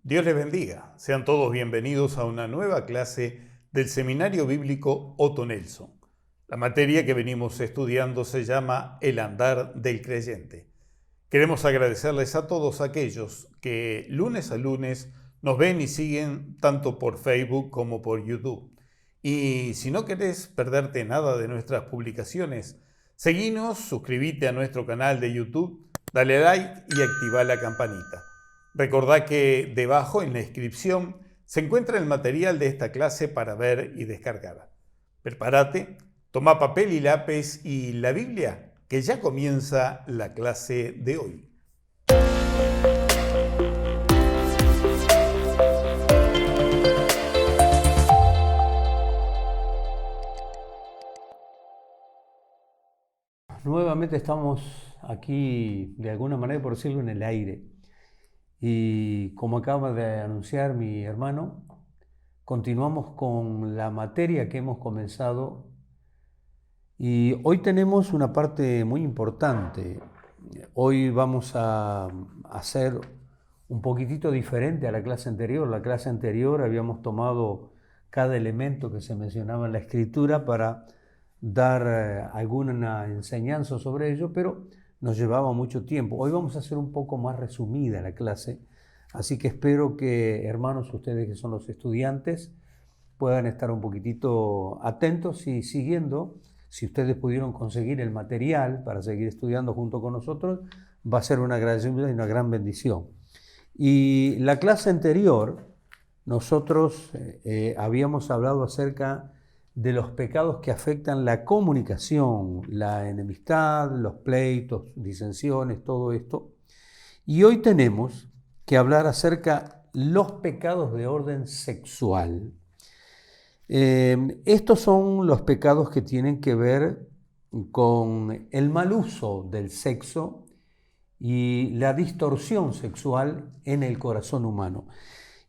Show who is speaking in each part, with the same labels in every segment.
Speaker 1: Dios les bendiga. Sean todos bienvenidos a una nueva clase del Seminario Bíblico Otto Nelson. La materia que venimos estudiando se llama El andar del creyente. Queremos agradecerles a todos aquellos que lunes a lunes nos ven y siguen tanto por Facebook como por YouTube. Y si no querés perderte nada de nuestras publicaciones, seguinos, suscríbete a nuestro canal de YouTube, dale like y activa la campanita. Recordá que debajo en la descripción se encuentra el material de esta clase para ver y descargar. Prepárate, toma papel y lápiz y la Biblia, que ya comienza la clase de hoy.
Speaker 2: Nuevamente estamos aquí, de alguna manera, por decirlo, en el aire. Y como acaba de anunciar mi hermano, continuamos con la materia que hemos comenzado. Y hoy tenemos una parte muy importante. Hoy vamos a hacer un poquitito diferente a la clase anterior. La clase anterior habíamos tomado cada elemento que se mencionaba en la Escritura para dar alguna enseñanza sobre ello, pero nos llevaba mucho tiempo. Hoy vamos a hacer un poco más resumida la clase, así que espero que, hermanos, ustedes que son los estudiantes, puedan estar un poquitito atentos y siguiendo. Si ustedes pudieron conseguir el material para seguir estudiando junto con nosotros, va a ser una gran ayuda y una gran bendición. Y la clase anterior, nosotros habíamos hablado acerca de los pecados que afectan la comunicación, la enemistad, los pleitos, disensiones, todo esto. Y hoy tenemos que hablar acerca de los pecados de orden sexual. Estos son los pecados que tienen que ver con el mal uso del sexo y la distorsión sexual en el corazón humano.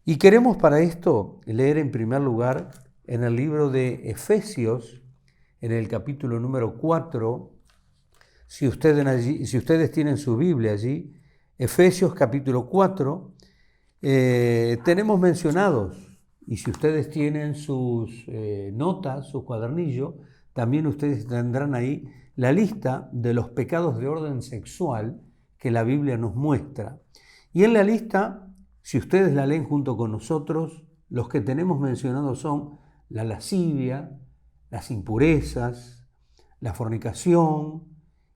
Speaker 2: Y queremos para esto leer en primer lugar en el libro de Efesios, en el capítulo número 4, si ustedes tienen su Biblia allí, Efesios capítulo 4, tenemos mencionados, y si ustedes tienen sus notas, su cuadernillo, también ustedes tendrán ahí la lista de los pecados de orden sexual que la Biblia nos muestra. Y en la lista, si ustedes la leen junto con nosotros, los que tenemos mencionados son la lascivia, las impurezas, la fornicación,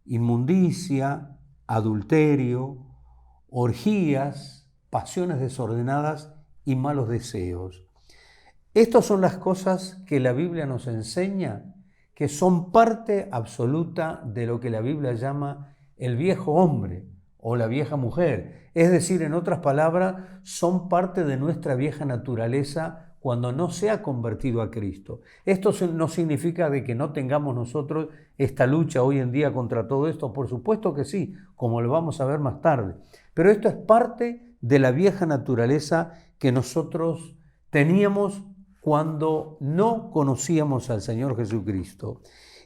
Speaker 2: inmundicia, adulterio, orgías, pasiones desordenadas y malos deseos. Estas son las cosas que la Biblia nos enseña, que son parte absoluta de lo que la Biblia llama el viejo hombre o la vieja mujer. Es decir, en otras palabras, son parte de nuestra vieja naturaleza cuando no se ha convertido a Cristo. Esto no significa de que no tengamos nosotros esta lucha hoy en día contra todo esto. Por supuesto que sí, como lo vamos a ver más tarde. Pero esto es parte de la vieja naturaleza que nosotros teníamos cuando no conocíamos al Señor Jesucristo.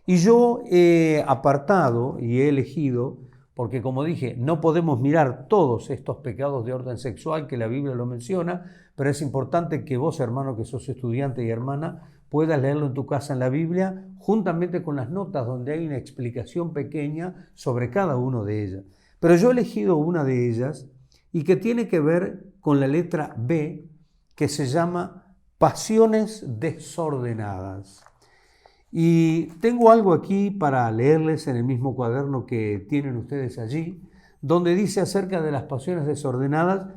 Speaker 2: Y yo he apartado y he elegido, porque como dije, no podemos mirar todos estos pecados de orden sexual que la Biblia lo menciona, pero es importante que vos, hermano, que sos estudiante y hermana, puedas leerlo en tu casa en la Biblia, juntamente con las notas donde hay una explicación pequeña sobre cada uno de ellas. Pero yo he elegido una de ellas y que tiene que ver con la letra B, que se llama pasiones desordenadas. Y tengo algo aquí para leerles en el mismo cuaderno que tienen ustedes allí, donde dice acerca de las pasiones desordenadas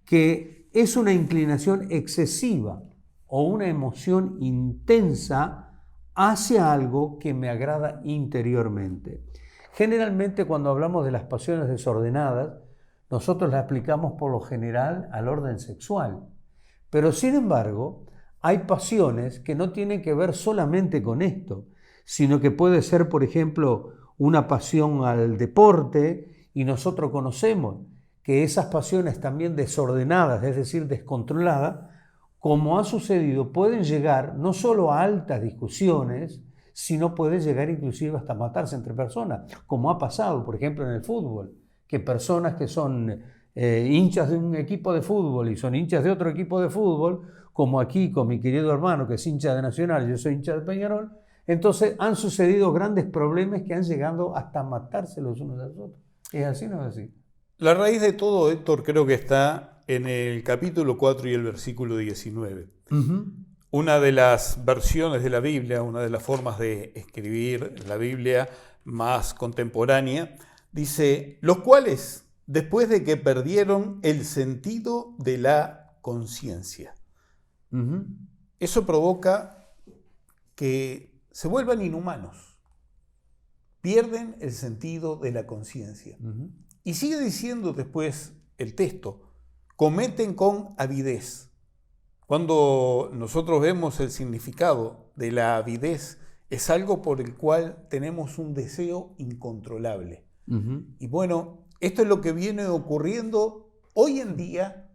Speaker 2: que es una inclinación excesiva o una emoción intensa hacia algo que me agrada interiormente. Generalmente cuando hablamos de las pasiones desordenadas, nosotros las aplicamos por lo general al orden sexual. Pero sin embargo, hay pasiones que no tienen que ver solamente con esto, sino que puede ser, por ejemplo, una pasión al deporte, y nosotros conocemos que esas pasiones también desordenadas, es decir, descontroladas, como ha sucedido, pueden llegar no solo a altas discusiones, sino puede llegar inclusive hasta matarse entre personas, como ha pasado, por ejemplo, en el fútbol, que personas que son hinchas de un equipo de fútbol y son hinchas de otro equipo de fútbol, como aquí con mi querido hermano que es hincha de Nacional, yo soy hincha de Peñarol, entonces han sucedido grandes problemas que han llegado hasta matarse los unos a los otros. ¿Es así o no es así?
Speaker 1: La raíz de todo, Héctor, creo que está en el capítulo 4 y el versículo 19. Una de las versiones de la Biblia, una de las formas de escribir la Biblia más contemporánea, dice, los cuales, después de que perdieron el sentido de la conciencia. Eso provoca que se vuelvan inhumanos, pierden el sentido de la conciencia. Y sigue diciendo después el texto, cometen con avidez. Cuando nosotros vemos el significado de la avidez, es algo por el cual tenemos un deseo incontrolable. Y bueno, esto es lo que viene ocurriendo hoy en día,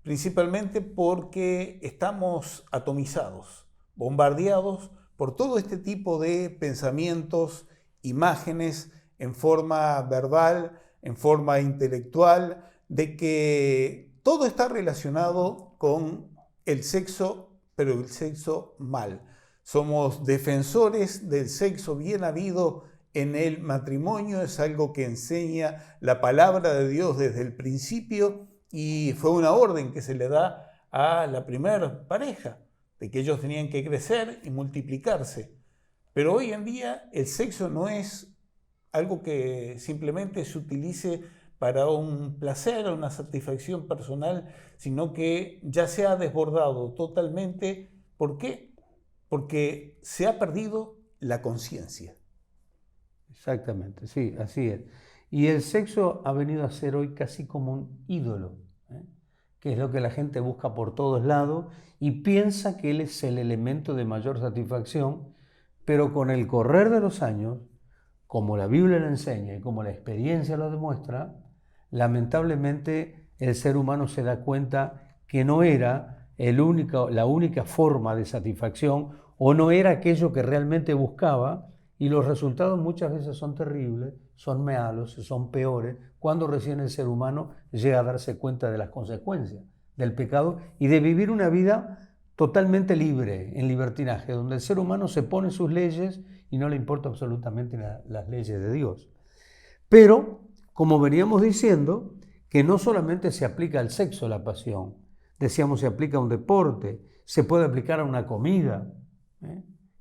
Speaker 1: principalmente porque estamos atomizados, bombardeados por todo este tipo de pensamientos, imágenes en forma verbal, en forma intelectual, de que todo está relacionado con el sexo, pero el sexo mal. Somos defensores del sexo bien habido en el matrimonio, es algo que enseña la palabra de Dios desde el principio y fue una orden que se le da a la primera pareja, de que ellos tenían que crecer y multiplicarse. Pero hoy en día el sexo no es algo que simplemente se utilice para un placer o una satisfacción personal, sino que ya se ha desbordado totalmente. ¿Por qué? Porque se ha perdido la conciencia.
Speaker 2: Exactamente, sí, así es. Y el sexo ha venido a ser hoy casi como un ídolo, que es lo que la gente busca por todos lados y piensa que él es el elemento de mayor satisfacción, pero con el correr de los años, como la Biblia lo enseña y como la experiencia lo demuestra, lamentablemente el ser humano se da cuenta que no era la única forma de satisfacción o no era aquello que realmente buscaba y los resultados muchas veces son terribles, son malos, son peores, cuando recién el ser humano llega a darse cuenta de las consecuencias del pecado y de vivir una vida totalmente libre, en libertinaje, donde el ser humano se pone sus leyes y no le importa absolutamente las leyes de Dios. Pero, como veníamos diciendo, que no solamente se aplica al sexo la pasión, decíamos se aplica a un deporte, se puede aplicar a una comida,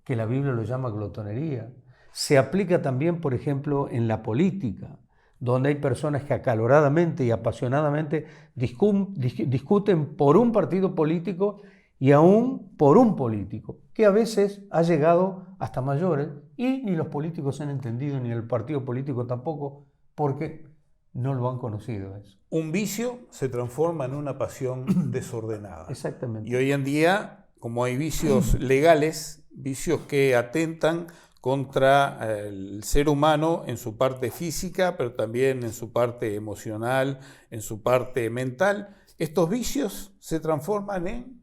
Speaker 2: que la Biblia lo llama glotonería, se aplica también, por ejemplo, en la política, donde hay personas que acaloradamente y apasionadamente discuten por un partido político y aún por un político, que a veces ha llegado hasta mayores y ni los políticos han entendido, ni el partido político tampoco, porque no lo han conocido eso.
Speaker 1: Un vicio se transforma en una pasión desordenada.
Speaker 2: Exactamente.
Speaker 1: Y hoy en día, como hay vicios legales, vicios que atentan contra el ser humano en su parte física, pero también en su parte emocional, en su parte mental, estos vicios se transforman en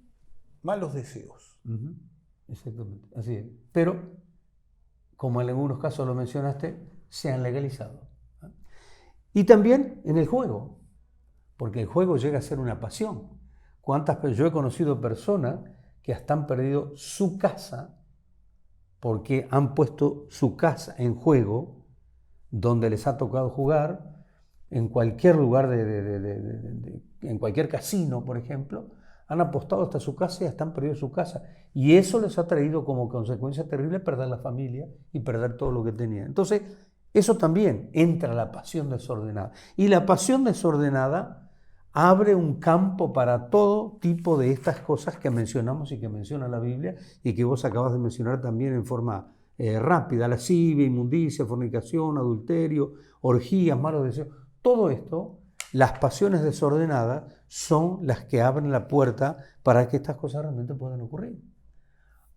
Speaker 1: malos deseos.
Speaker 2: Exactamente, así es. Pero, como en algunos casos lo mencionaste, se han legalizado. Y también en el juego, porque el juego llega a ser una pasión. Yo he conocido personas que hasta han perdido su casa porque han puesto su casa en juego, donde les ha tocado jugar, en cualquier lugar, en cualquier casino, por ejemplo, han apostado hasta su casa y hasta han perdido su casa. Y eso les ha traído como consecuencia terrible perder la familia y perder todo lo que tenían. Entonces, eso también entra la pasión desordenada. Y la pasión desordenada abre un campo para todo tipo de estas cosas que mencionamos y que menciona la Biblia y que vos acabas de mencionar también en forma rápida. Lascivia, inmundicia, fornicación, adulterio, orgías, malos deseos. Todo esto, las pasiones desordenadas, son las que abren la puerta para que estas cosas realmente puedan ocurrir.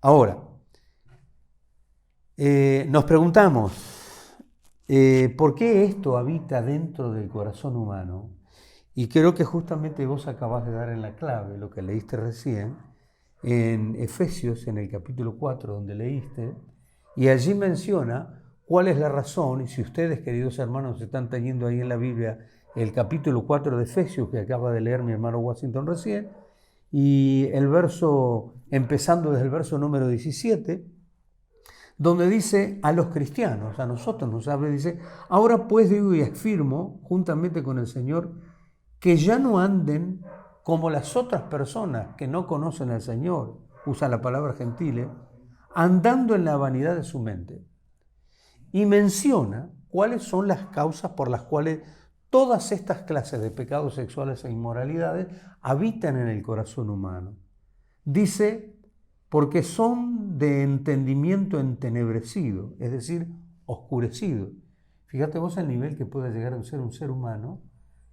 Speaker 2: Ahora, nos preguntamos, ¿por qué esto habita dentro del corazón humano? Y creo que justamente vos acabás de dar en la clave, lo que leíste recién, en Efesios, en el capítulo 4, donde leíste, y allí menciona cuál es la razón, y si ustedes, queridos hermanos, están teniendo ahí en la Biblia el capítulo 4 de Efesios, que acaba de leer mi hermano Washington recién, y el verso, empezando desde el verso número 17, donde dice a los cristianos, a nosotros nos habla, dice: ahora pues digo y afirmo, juntamente con el Señor, que ya no anden como las otras personas que no conocen al Señor, usa la palabra gentiles, andando en la vanidad de su mente. Y menciona cuáles son las causas por las cuales todas estas clases de pecados sexuales e inmoralidades habitan en el corazón humano. Dice: porque son de entendimiento entenebrecido, es decir, oscurecido. Fíjate vos el nivel que puede llegar a ser un ser humano,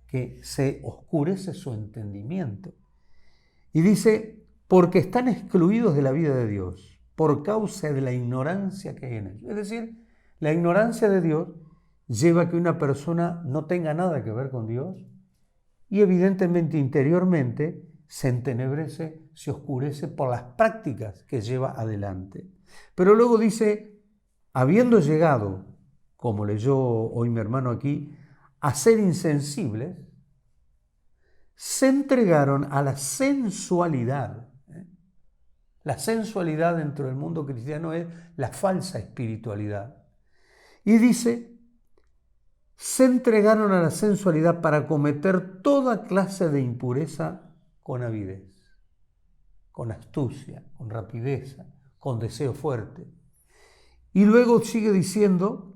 Speaker 2: que se oscurece su entendimiento. Y dice: porque están excluidos de la vida de Dios, por causa de la ignorancia que hay en ellos. Es decir, la ignorancia de Dios lleva a que una persona no tenga nada que ver con Dios y evidentemente interiormente se entenebrece, se oscurece por las prácticas que lleva adelante. Pero luego dice: habiendo llegado, como leyó hoy mi hermano aquí, a ser insensibles, se entregaron a la sensualidad. La sensualidad dentro del mundo cristiano es la falsa espiritualidad. Y dice: se entregaron a la sensualidad para cometer toda clase de impureza con avidez, con astucia, con rapidez, con deseo fuerte. Y luego sigue diciendo: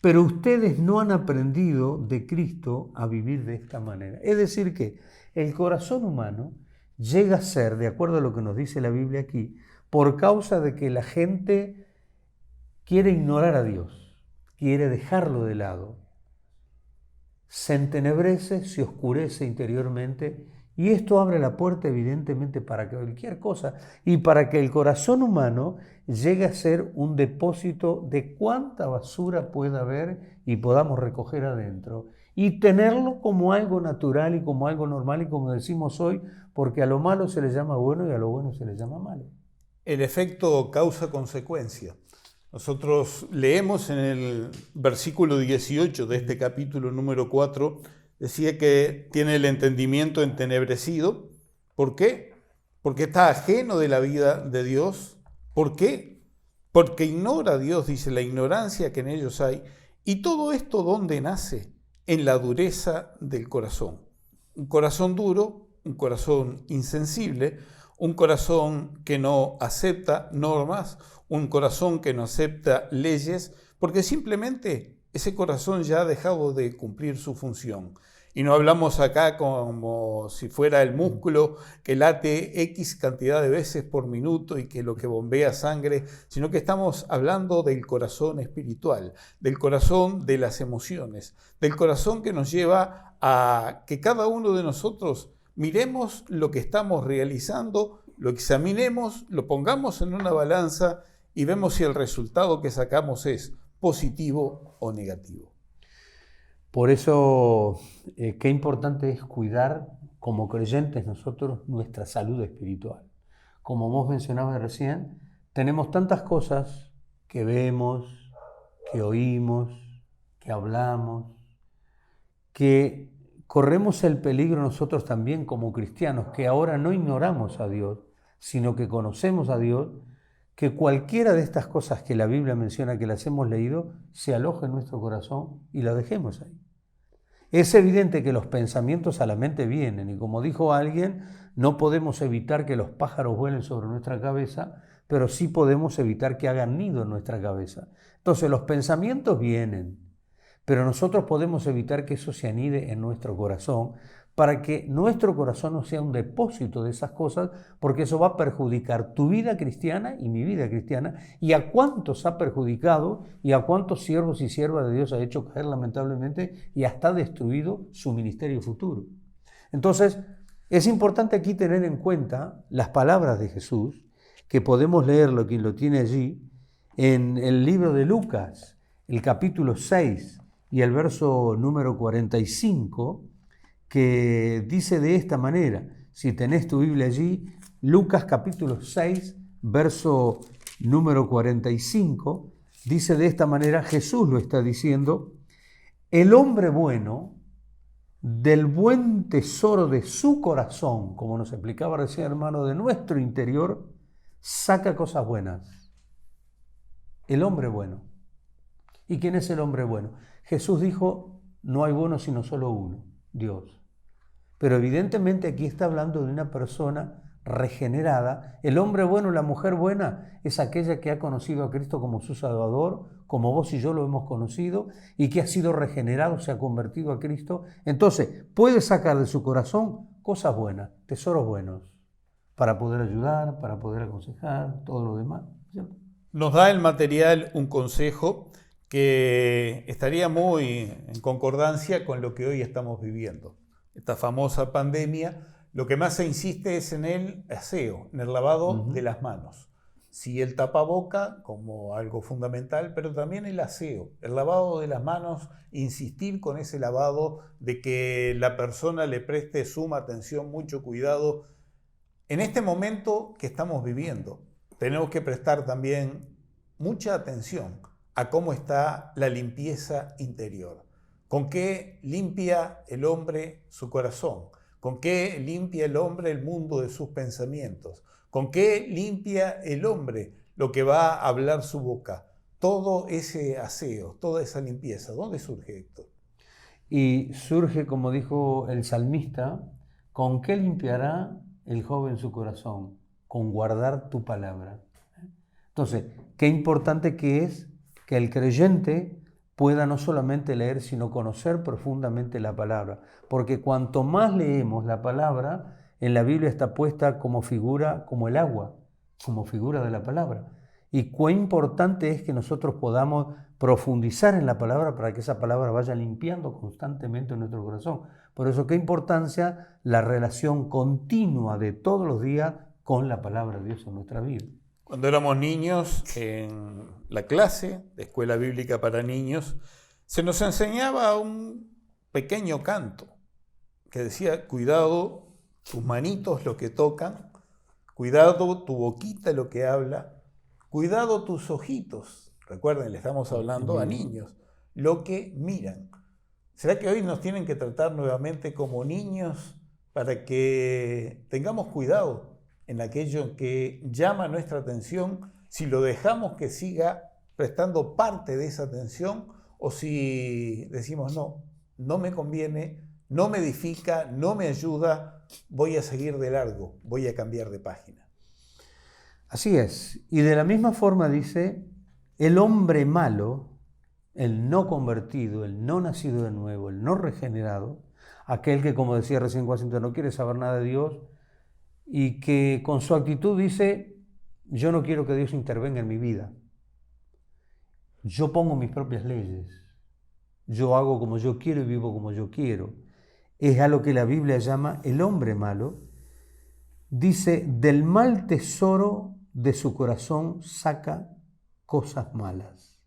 Speaker 2: pero ustedes no han aprendido de Cristo a vivir de esta manera. Es decir que el corazón humano llega a ser, de acuerdo a lo que nos dice la Biblia aquí, por causa de que la gente quiere ignorar a Dios, quiere dejarlo de lado, se entenebrece, se oscurece interiormente, y esto abre la puerta evidentemente para que cualquier cosa y para que el corazón humano llegue a ser un depósito de cuánta basura pueda haber y podamos recoger adentro y tenerlo como algo natural y como algo normal, y como decimos hoy, porque a lo malo se le llama bueno y a lo bueno se le llama malo.
Speaker 1: El efecto causa-consecuencia. Nosotros leemos en el versículo 18 de este capítulo número 4, decía que tiene el entendimiento entenebrecido. ¿Por qué? Porque está ajeno de la vida de Dios. ¿Por qué? Porque ignora a Dios, dice, la ignorancia que en ellos hay. Y todo esto, ¿dónde nace? En la dureza del corazón. Un corazón duro, un corazón insensible, un corazón que no acepta normas, un corazón que no acepta leyes, porque simplemente ese corazón ya ha dejado de cumplir su función. Y no hablamos acá como si fuera el músculo que late X cantidad de veces por minuto y que lo que bombea sangre, sino que estamos hablando del corazón espiritual, del corazón de las emociones, del corazón que nos lleva a que cada uno de nosotros miremos lo que estamos realizando, lo examinemos, lo pongamos en una balanza y vemos si el resultado que sacamos es positivo o negativo.
Speaker 2: Por eso, qué importante es cuidar como creyentes nosotros nuestra salud espiritual. Como vos mencionabas recién, tenemos tantas cosas que vemos, que oímos, que hablamos, que corremos el peligro nosotros también como cristianos, que ahora no ignoramos a Dios, sino que conocemos a Dios, que cualquiera de estas cosas que la Biblia menciona que las hemos leído, se aloje en nuestro corazón y la dejemos ahí. Es evidente que los pensamientos a la mente vienen, y como dijo alguien, no podemos evitar que los pájaros vuelen sobre nuestra cabeza, pero sí podemos evitar que hagan nido en nuestra cabeza. Entonces los pensamientos vienen, pero nosotros podemos evitar que eso se anide en nuestro corazón, para que nuestro corazón no sea un depósito de esas cosas, porque eso va a perjudicar tu vida cristiana y mi vida cristiana, y a cuántos ha perjudicado y a cuántos siervos y siervas de Dios ha hecho caer lamentablemente y hasta destruido su ministerio futuro. Entonces, es importante aquí tener en cuenta las palabras de Jesús, que podemos leerlo, quien lo tiene allí, en el libro de Lucas, el capítulo 6 y el verso número 45, que dice de esta manera, si tenés tu Biblia allí, Lucas capítulo 6, verso número 45, dice de esta manera, Jesús lo está diciendo: el hombre bueno del buen tesoro de su corazón, como nos explicaba recién hermano, de nuestro interior, saca cosas buenas. El hombre bueno. ¿Y quién es el hombre bueno? Jesús dijo, no hay bueno sino solo uno, Dios. Pero evidentemente aquí está hablando de una persona regenerada. El hombre bueno, la mujer buena, es aquella que ha conocido a Cristo como su Salvador, como vos y yo lo hemos conocido, y que ha sido regenerado, se ha convertido a Cristo. Entonces, puede sacar de su corazón cosas buenas, tesoros buenos, para poder ayudar, para poder aconsejar, todo lo demás, ¿cierto?
Speaker 1: Nos da el material un consejo que estaría muy en concordancia con lo que hoy estamos viviendo. Esta famosa pandemia, lo que más se insiste es en el aseo, en el lavado de las manos. Sí, el tapaboca como algo fundamental, pero también el aseo, el lavado de las manos, insistir con ese lavado, de que la persona le preste suma atención, mucho cuidado. En este momento que estamos viviendo, tenemos que prestar también mucha atención a cómo está la limpieza interior. ¿Con qué limpia el hombre su corazón? ¿Con qué limpia el hombre el mundo de sus pensamientos? ¿Con qué limpia el hombre lo que va a hablar su boca? Todo ese aseo, toda esa limpieza, ¿dónde surge esto?
Speaker 2: Y surge, como dijo el salmista, ¿con qué limpiará el joven su corazón? Con guardar tu palabra. Entonces, qué importante que es que el creyente pueda no solamente leer, sino conocer profundamente la palabra. Porque cuanto más leemos la palabra, en la Biblia está puesta como figura, como el agua, como figura de la palabra. Y cuán importante es que nosotros podamos profundizar en la palabra para que esa palabra vaya limpiando constantemente nuestro corazón. Por eso, qué importancia la relación continua de todos los días con la palabra de Dios en nuestra vida.
Speaker 1: Cuando éramos niños, en la clase de Escuela Bíblica para Niños, se nos enseñaba un pequeño canto que decía, cuidado tus manitos lo que tocan, cuidado tu boquita lo que habla, cuidado tus ojitos. Recuerden, le estamos hablando a niños, lo que miran. ¿Será que hoy nos tienen que tratar nuevamente como niños para que tengamos cuidado en aquello que llama nuestra atención, si lo dejamos que siga prestando parte de esa atención o si decimos no, no me conviene, no me edifica, no me ayuda, voy a seguir de largo, voy a cambiar de página?
Speaker 2: Así es. Y de la misma forma dice, el hombre malo, el no convertido, el no nacido de nuevo, el no regenerado, aquel que, como decía recién Washington, no quiere saber nada de Dios y que con su actitud dice, yo no quiero que Dios intervenga en mi vida. Yo pongo mis propias leyes. Yo hago como yo quiero y vivo como yo quiero. Es a lo que la Biblia llama el hombre malo. Dice, del mal tesoro de su corazón saca cosas malas.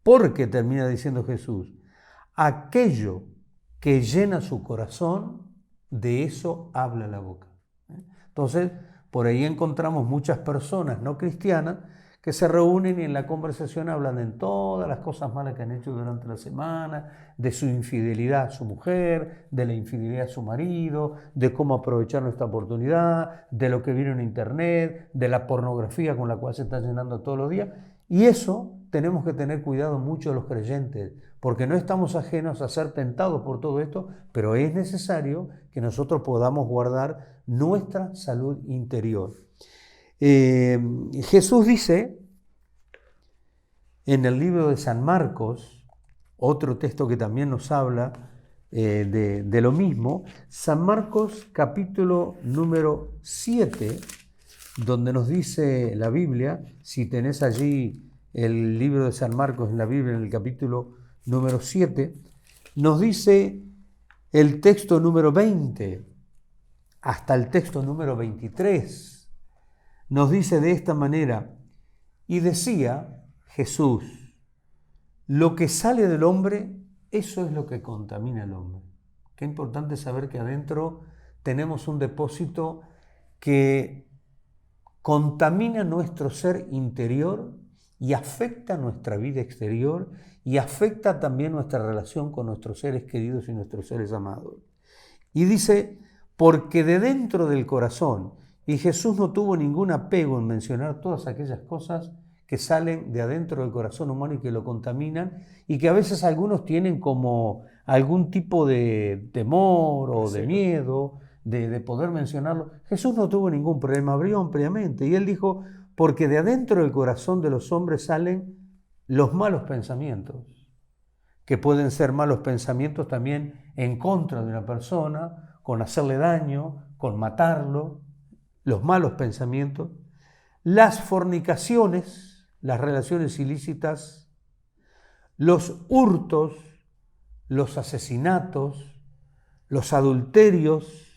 Speaker 2: Porque, termina diciendo Jesús, aquello que llena su corazón, de eso habla la boca. Entonces, por ahí encontramos muchas personas no cristianas que se reúnen y en la conversación hablan de todas las cosas malas que han hecho durante la semana, de su infidelidad a su mujer, de la infidelidad a su marido, de cómo aprovechar nuestra oportunidad, de lo que viene en internet, de la pornografía con la cual se está llenando todos los días. Y eso tenemos que tener cuidado mucho los creyentes, porque no estamos ajenos a ser tentados por todo esto, pero es necesario que nosotros podamos guardar nuestra salud interior. Jesús dice en el libro de San Marcos, otro texto que también nos habla de lo mismo, San Marcos capítulo número 7, donde nos dice la Biblia, si tenés allí el libro de San Marcos en la Biblia, en el capítulo número 7, nos dice el texto número 20 hasta el texto número 23. Nos dice de esta manera, y decía Jesús, lo que sale del hombre, eso es lo que contamina al hombre. Qué importante saber que adentro tenemos un depósito que contamina nuestro ser interior y afecta nuestra vida exterior y afecta también nuestra relación con nuestros seres queridos y nuestros seres amados. Y dice, porque de dentro del corazón, y Jesús no tuvo ningún apego en mencionar todas aquellas cosas que salen de adentro del corazón humano y que lo contaminan, y que a veces algunos tienen como algún tipo de temor o de miedo de poder mencionarlo. Jesús no tuvo ningún problema, abrió ampliamente, y él dijo, porque de adentro del corazón de los hombres salen los malos pensamientos, que pueden ser malos pensamientos también en contra de una persona, con hacerle daño, con matarlo, los malos pensamientos, las fornicaciones, las relaciones ilícitas, los hurtos, los asesinatos, los adulterios,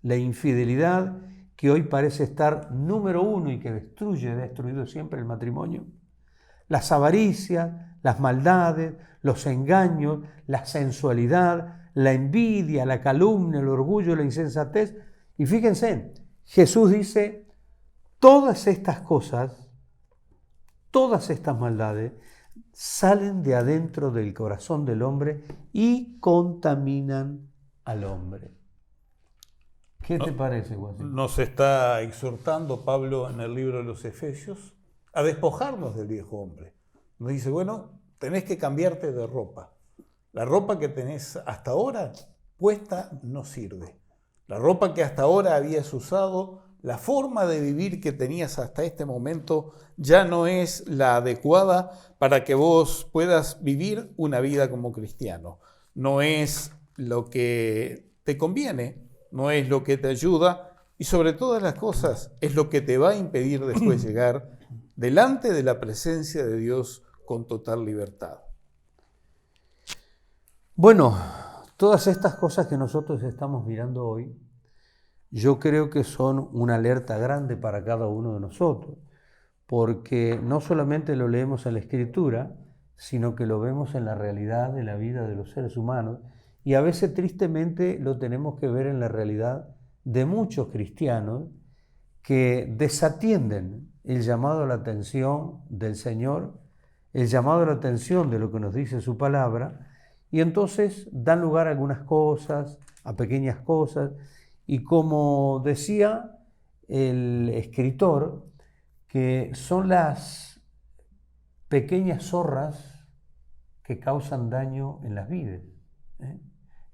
Speaker 2: la infidelidad, que hoy parece estar número uno y que ha destruido siempre el matrimonio, las avaricias, las maldades, los engaños, la sensualidad, la envidia, la calumnia, el orgullo, la insensatez. Y fíjense, Jesús dice, todas estas cosas, todas estas maldades, salen de adentro del corazón del hombre y contaminan al hombre. ¿Qué te parece, Guasín?
Speaker 1: Nos está exhortando Pablo en el libro de los Efesios a despojarnos del viejo hombre. Nos dice, bueno, tenés que cambiarte de ropa. La ropa que tenés hasta ahora puesta no sirve. La ropa que hasta ahora habías usado, la forma de vivir que tenías hasta este momento ya no es la adecuada para que vos puedas vivir una vida como cristiano. No es lo que te conviene, no es lo que te ayuda y sobre todas las cosas es lo que te va a impedir después llegar delante de la presencia de Dios con total libertad.
Speaker 2: Bueno, todas estas cosas que nosotros estamos mirando hoy, yo creo que son una alerta grande para cada uno de nosotros, porque no solamente lo leemos en la Escritura, sino que lo vemos en la realidad de la vida de los seres humanos, y a veces tristemente lo tenemos que ver en la realidad de muchos cristianos que desatienden el llamado a la atención del Señor, el llamado a la atención de lo que nos dice su palabra, y entonces dan lugar a algunas cosas, a pequeñas cosas, y como decía el escritor, que son las pequeñas zorras que causan daño en las vides,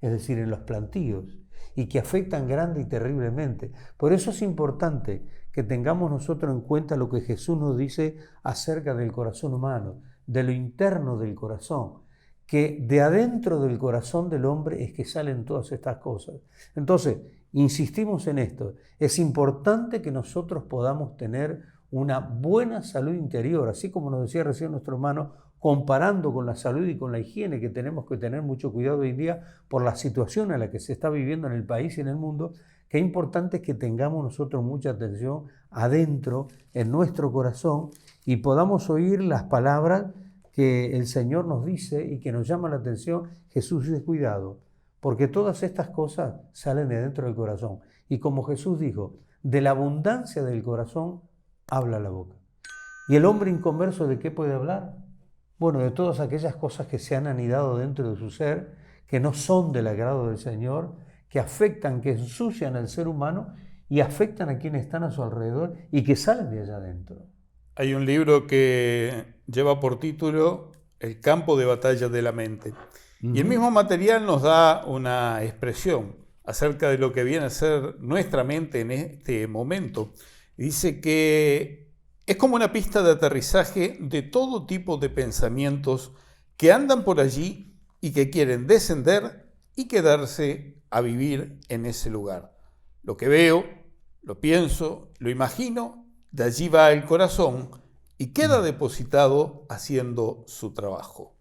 Speaker 2: es decir, en los plantíos, y que afectan grande y terriblemente. Por eso es importante que tengamos nosotros en cuenta lo que Jesús nos dice acerca del corazón humano, de lo interno del corazón, que de adentro del corazón del hombre es que salen todas estas cosas. Entonces, insistimos en esto, es importante que nosotros podamos tener una buena salud interior, así como nos decía recién nuestro hermano, comparando con la salud y con la higiene, que tenemos que tener mucho cuidado hoy en día por la situación en la que se está viviendo en el país y en el mundo, que es importante que tengamos nosotros mucha atención adentro, en nuestro corazón, y podamos oír las palabras que el Señor nos dice y que nos llama la atención. Jesús dice, cuidado, porque todas estas cosas salen de dentro del corazón. Y como Jesús dijo, de la abundancia del corazón habla la boca. ¿Y el hombre inconverso de qué puede hablar? Bueno, de todas aquellas cosas que se han anidado dentro de su ser, que no son del agrado del Señor, que afectan, que ensucian al ser humano y afectan a quienes están a su alrededor y que salen de allá adentro.
Speaker 1: Hay un libro que lleva por título El campo de batalla de la mente. Y el mismo material nos da una expresión acerca de lo que viene a ser nuestra mente en este momento. Dice que es como una pista de aterrizaje de todo tipo de pensamientos que andan por allí y que quieren descender y quedarse a vivir en ese lugar. Lo que veo, lo pienso, lo imagino, de allí va el corazón y queda depositado haciendo su trabajo.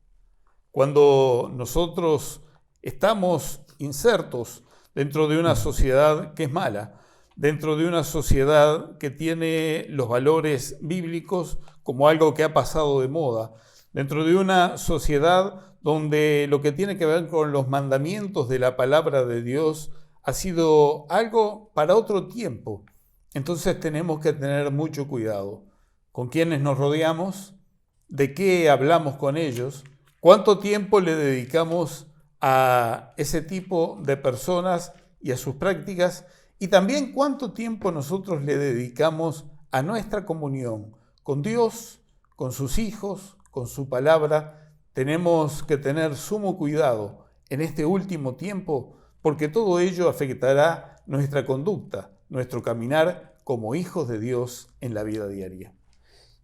Speaker 1: Cuando nosotros estamos insertos dentro de una sociedad que es mala, dentro de una sociedad que tiene los valores bíblicos como algo que ha pasado de moda, dentro de una sociedad donde lo que tiene que ver con los mandamientos de la palabra de Dios ha sido algo para otro tiempo, entonces tenemos que tener mucho cuidado con quienes nos rodeamos, de qué hablamos con ellos, cuánto tiempo le dedicamos a ese tipo de personas y a sus prácticas, y también cuánto tiempo nosotros le dedicamos a nuestra comunión con Dios, con sus hijos, con su palabra. Tenemos que tener sumo cuidado en este último tiempo, porque todo ello afectará nuestra conducta, nuestro caminar como hijos de Dios en la vida diaria.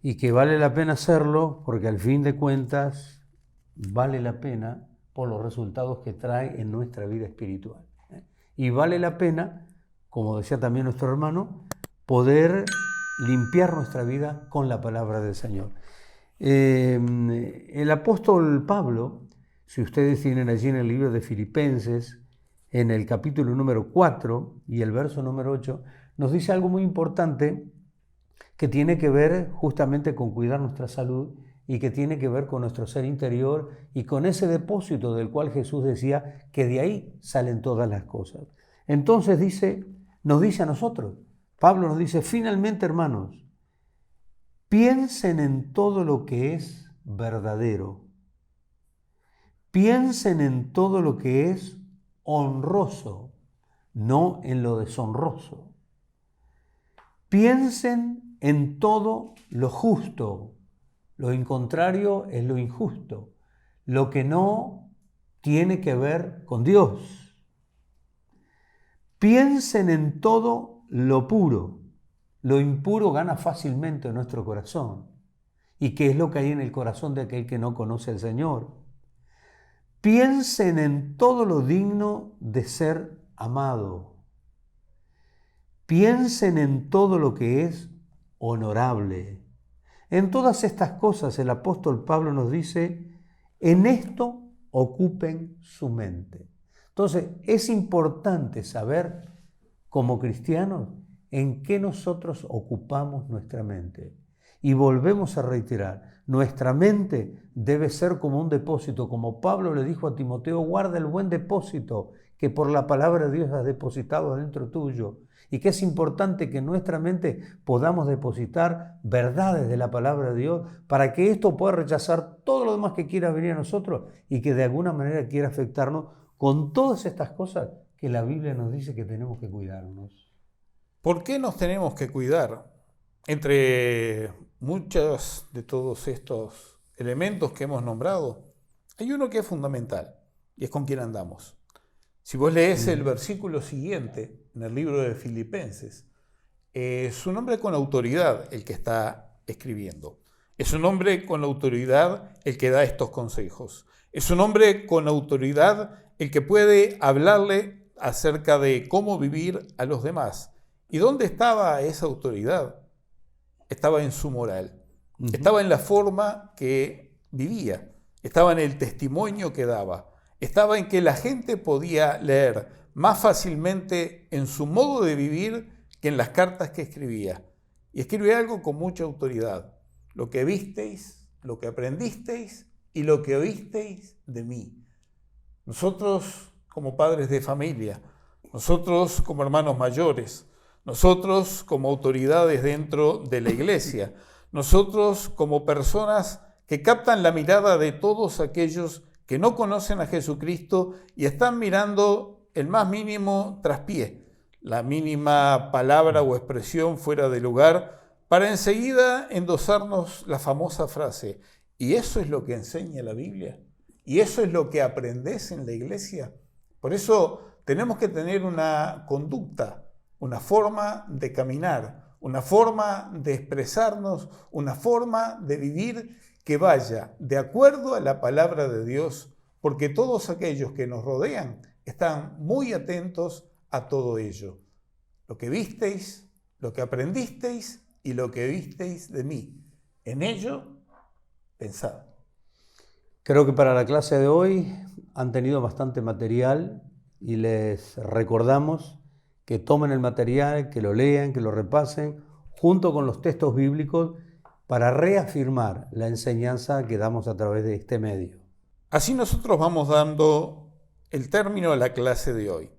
Speaker 2: Y que vale la pena hacerlo porque al fin de cuentas vale la pena por los resultados que trae en nuestra vida espiritual. Y vale la pena, como decía también nuestro hermano, poder limpiar nuestra vida con la palabra del Señor. El apóstol Pablo, si ustedes tienen allí en el libro de Filipenses, en el capítulo número 4 y el verso número 8, nos dice algo muy importante que tiene que ver justamente con cuidar nuestra salud y que tiene que ver con nuestro ser interior y con ese depósito del cual Jesús decía que de ahí salen todas las cosas. Entonces nos dice a nosotros, Pablo nos dice, finalmente, hermanos, piensen en todo lo que es verdadero, piensen en todo lo que es honroso, no en lo deshonroso. Piensen en todo lo justo, lo incontrario es lo injusto, lo que no tiene que ver con Dios. Piensen en todo lo puro, lo impuro gana fácilmente en nuestro corazón. ¿Y qué es lo que hay en el corazón de aquel que no conoce al Señor? Piensen en todo lo digno de ser amado. Piensen en todo lo que es honorable. En todas estas cosas el apóstol Pablo nos dice, en esto ocupen su mente. Entonces es importante saber como cristianos en qué nosotros ocupamos nuestra mente. Y volvemos a reiterar, nuestra mente debe ser como un depósito, como Pablo le dijo a Timoteo, guarda el buen depósito que por la palabra de Dios has depositado dentro tuyo. Y que es importante que en nuestra mente podamos depositar verdades de la palabra de Dios para que esto pueda rechazar todo lo demás que quiera venir a nosotros y que de alguna manera quiera afectarnos con todas estas cosas que la Biblia nos dice que tenemos que cuidarnos.
Speaker 1: ¿Por qué nos tenemos que cuidar? Entre muchos de todos estos elementos que hemos nombrado, hay uno que es fundamental y es con quién andamos. Si vos lees el versículo siguiente en el libro de Filipenses, es un hombre con autoridad el que está escribiendo. Es un hombre con autoridad el que da estos consejos. Es un hombre con autoridad el que puede hablarle acerca de cómo vivir a los demás. ¿Y dónde estaba esa autoridad? Estaba en su moral. Estaba en la forma que vivía. Estaba en el testimonio que daba. Estaba en que la gente podía leer más fácilmente en su modo de vivir que en las cartas que escribía. Y escribía algo con mucha autoridad. Lo que visteis, lo que aprendisteis y lo que oísteis de mí. Nosotros como padres de familia, nosotros como hermanos mayores, nosotros como autoridades dentro de la iglesia, nosotros como personas que captan la mirada de todos aquellos que no conocen a Jesucristo y están mirando el más mínimo traspié, la mínima palabra o expresión fuera de lugar, para enseguida endosarnos la famosa frase, ¿y eso es lo que enseña la Biblia? ¿Y eso es lo que aprendes en la iglesia? Por eso tenemos que tener una conducta, una forma de caminar, una forma de expresarnos, una forma de vivir que vaya de acuerdo a la palabra de Dios, porque todos aquellos que nos rodean están muy atentos a todo ello. Lo que visteis, lo que aprendisteis y lo que visteis de mí. En ello, pensad.
Speaker 2: Creo que para la clase de hoy han tenido bastante material y les recordamos que tomen el material, que lo lean, que lo repasen, junto con los textos bíblicos para reafirmar la enseñanza que damos a través de este medio.
Speaker 1: Así nosotros vamos dando el término a la clase de hoy.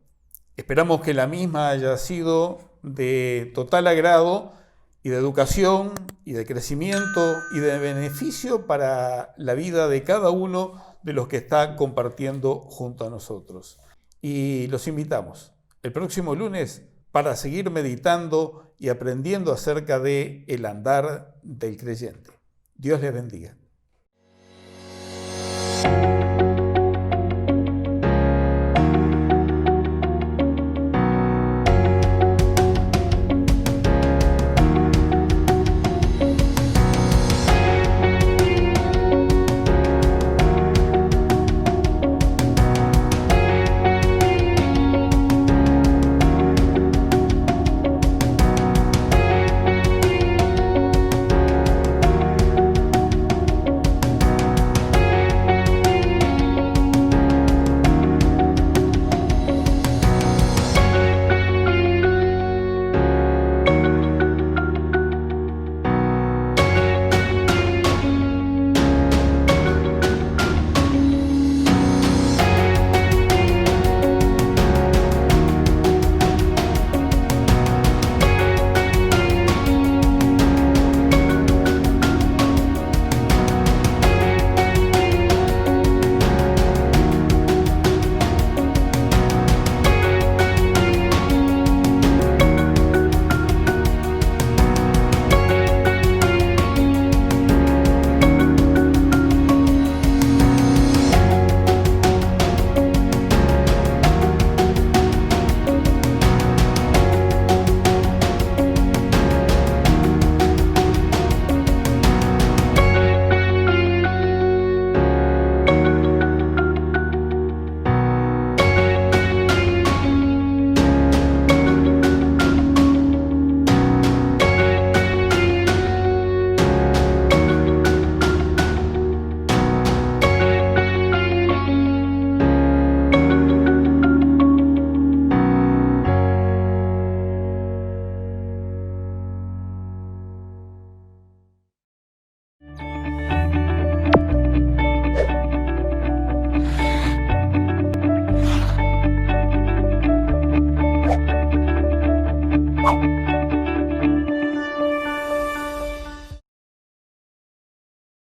Speaker 1: Esperamos que la misma haya sido de total agrado y de educación y de crecimiento y de beneficio para la vida de cada uno de los que está compartiendo junto a nosotros. Y los invitamos el próximo lunes para seguir meditando y aprendiendo acerca de el andar del creyente. Dios les bendiga.